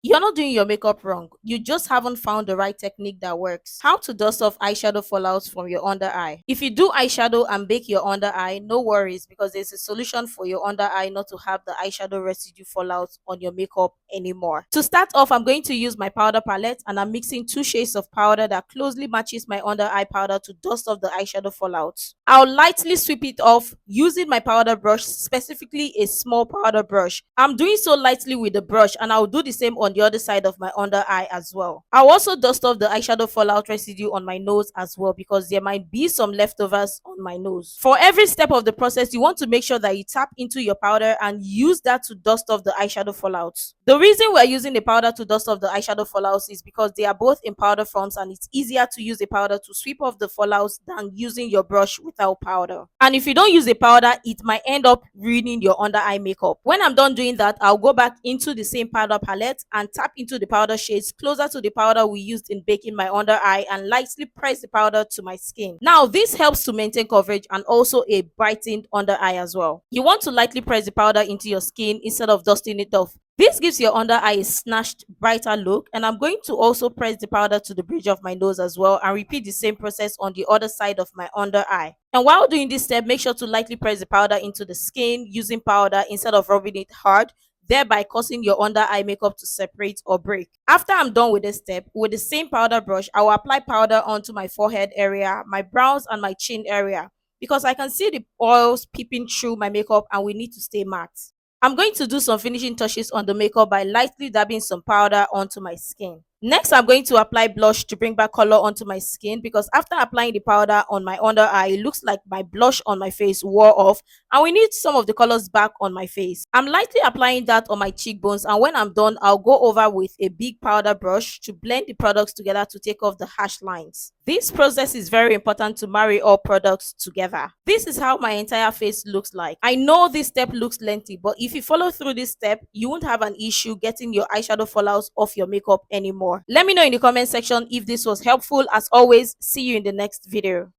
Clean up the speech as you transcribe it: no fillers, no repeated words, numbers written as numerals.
You're not doing your makeup wrong. You just haven't found the right technique that works. How to dust off eyeshadow fallouts from your under eye. If you do eyeshadow and bake your under eye, no worries because there's a solution for your under eye not to have the eyeshadow residue fallout on your makeup anymore. To start off, I'm going to use my powder palette and I'm mixing two shades of powder that closely matches my under eye powder to dust off the eyeshadow fallouts. I'll lightly sweep it off using my powder brush, specifically a small powder brush. I'm doing so lightly with the brush and I'll do the same on the other side of my under eye as well. I'll also dust off the eyeshadow fallout residue on my nose as well because there might be some leftovers on my nose. For every step of the process, you want to make sure that you tap into your powder and use that to dust off the eyeshadow fallouts. The reason we're using the powder to dust off the eyeshadow fallouts is because they are both in powder forms and it's easier to use a powder to sweep off the fallouts than using your brush without powder. And if you don't use a powder, it might end up ruining your under eye makeup. When I'm done doing that, I'll go back into the same powder palette and tap into the powder shades closer to the powder we used in baking my under eye and lightly press the powder to my skin. Now, this helps to maintain coverage and also a brightened under eye as well. You want to lightly press the powder into your skin instead of dusting it off. This gives your under eye a snatched, brighter look, and I'm going to also press the powder to the bridge of my nose as well and repeat the same process on the other side of my under eye. And while doing this step, make sure to lightly press the powder into the skin using powder instead of rubbing it hard, thereby causing your under eye makeup to separate or break. After I'm done with this step, with the same powder brush, I will apply powder onto my forehead area, my brows, and my chin area because I can see the oils peeping through my makeup and we need to stay matte. I'm going to do some finishing touches on the makeup by lightly dabbing some powder onto my skin. Next, I'm going to apply blush to bring back color onto my skin because after applying the powder on my under eye, it looks like my blush on my face wore off and we need some of the colors back on my face. I'm lightly applying that on my cheekbones and when I'm done, I'll go over with a big powder brush to blend the products together to take off the harsh lines. This process is very important to marry all products together. This is how my entire face looks like. I know this step looks lengthy, but if you follow through this step, you won't have an issue getting your eyeshadow fallouts off your makeup anymore. Let me know in the comment section if this was helpful. As always, see you in the next video.